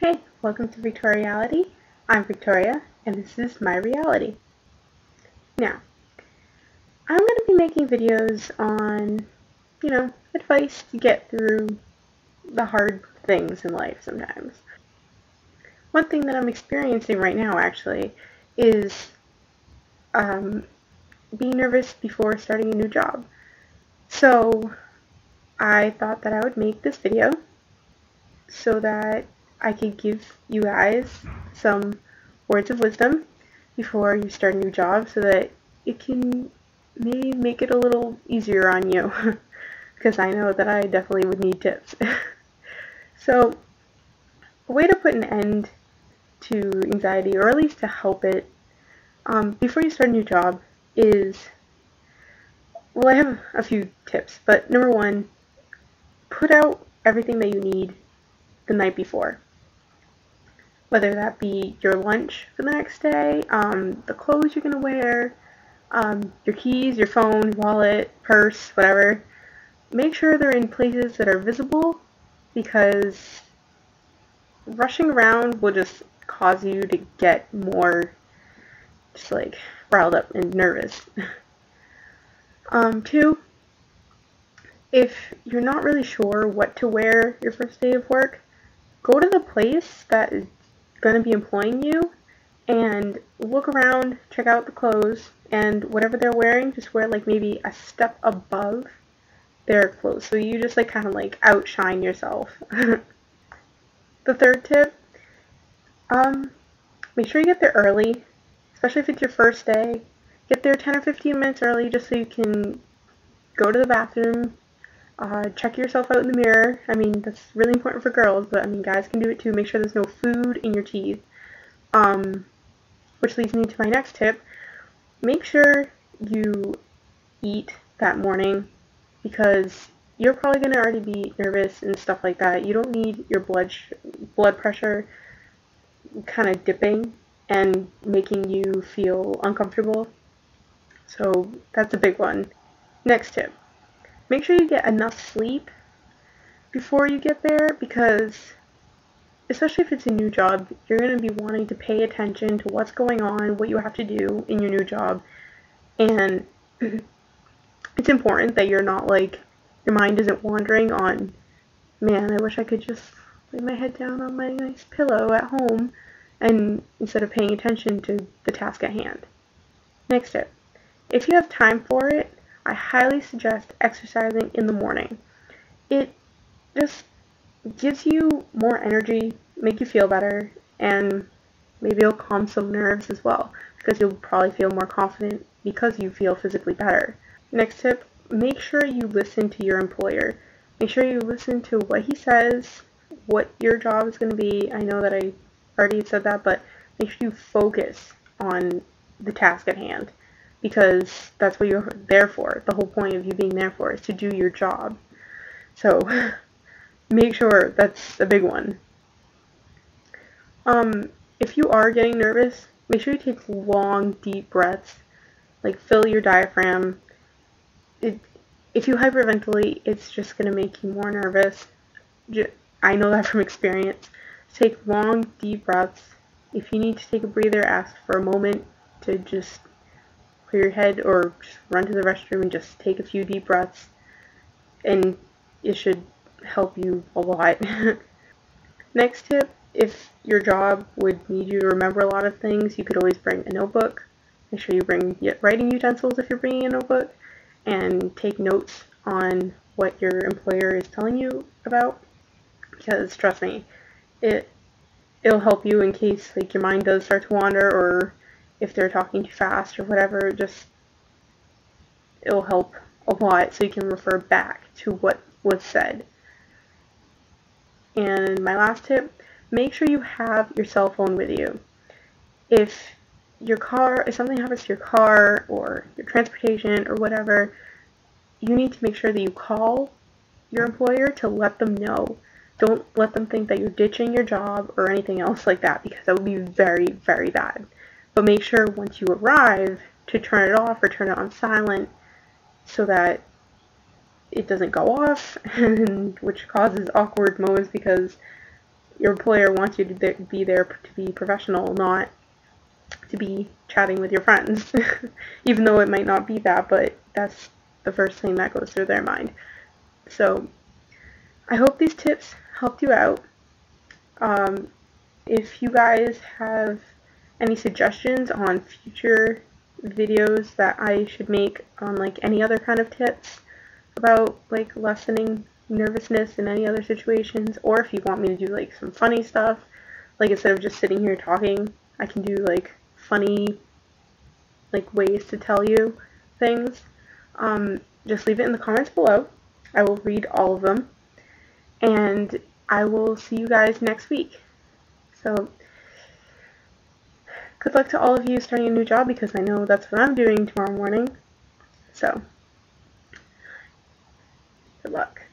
Hey, welcome to Victoriality. I'm Victoria, and this is my reality. Now, I'm going to be making videos on, advice to get through the hard things in life sometimes. One thing that I'm experiencing right now, actually, is being nervous before starting a new job. So, I thought that I would make this video so that I could give you guys some words of wisdom before you start a new job so that it can maybe make it a little easier on you because I know that I definitely would need tips. So, a way to put an end to anxiety, or at least to help it, before you start a new job is, well, I have a few tips, but number one, put out everything that you need the night before. Whether that be your lunch for the next day, the clothes you're going to wear, your keys, your phone, wallet, purse, whatever. Make sure they're in places that are visible because rushing around will just cause you to get more just like riled up and nervous. Two, if you're not really sure what to wear your first day of work, go to the place that is going to be employing you and look around, check out the clothes, and whatever they're wearing, just wear like maybe a step above their clothes. So you just like kind of like outshine yourself. The third tip, make sure you get there early, especially if it's your first day. Get there 10 or 15 minutes early just so you can go to the bathroom, check yourself out in the mirror. I mean, that's really important for girls, but I mean, guys can do it too. Make sure there's no food in your teeth. Which leads me to my next tip. Make sure you eat that morning because you're probably going to already be nervous and stuff like that. You don't need your blood pressure kind of dipping and making you feel uncomfortable. So that's a big one. Next tip. Make sure you get enough sleep before you get there because especially if it's a new job, you're going to be wanting to pay attention to what's going on, what you have to do in your new job, and it's important that you're not like, your mind isn't wandering on, man, I wish I could just lay my head down on my nice pillow at home, and instead of paying attention to the task at hand. Next tip. If you have time for it, I highly suggest exercising in the morning. It just gives you more energy, make you feel better, and maybe it'll calm some nerves as well because you'll probably feel more confident because you feel physically better. Next tip, make sure you listen to your employer. Make sure you listen to what he says, what your job is going to be. I know that I already said that, but make sure you focus on the task at hand because that's what you're there for. The whole point of you being there for is to do your job. So make sure that's a big one. If you are getting nervous, make sure you take long, deep breaths. Like, fill your diaphragm. If you hyperventilate, it's just going to make you more nervous. I know that from experience. Take long, deep breaths. If you need to take a breather, ask for a moment to just clear your head or just run to the restroom and just take a few deep breaths. And it should help you a lot. Next tip, if your job would need you to remember a lot of things, you could always bring a notebook. Make sure you bring writing utensils if you're bringing a notebook, and take notes on what your employer is telling you about, because trust me, it'll help you in case like your mind does start to wander, or if they're talking too fast or whatever. Just it'll help a lot so you can refer back to what was said. And my last tip, make sure you have your cell phone with you. If something happens to your car or your transportation or whatever, you need to make sure that you call your employer to let them know. Don't let them think that you're ditching your job or anything else like that, because that would be very, very bad. But make sure once you arrive to turn it off or turn it on silent so that it doesn't go off, which causes awkward moments because your employer wants you to be there to be professional, not to be chatting with your friends. Even though it might not be that, but that's the first thing that goes through their mind. So I hope these tips helped you out. If you guys have any suggestions on future videos that I should make on like any other kind of tips about like lessening nervousness in any other situations, or if you want me to do like some funny stuff, like instead of just sitting here talking, I can do like funny like ways to tell you things, just leave it in the comments below. I will read all of them, and I will see you guys next week. So good luck to all of you starting a new job, because I know that's what I'm doing tomorrow morning. So good luck.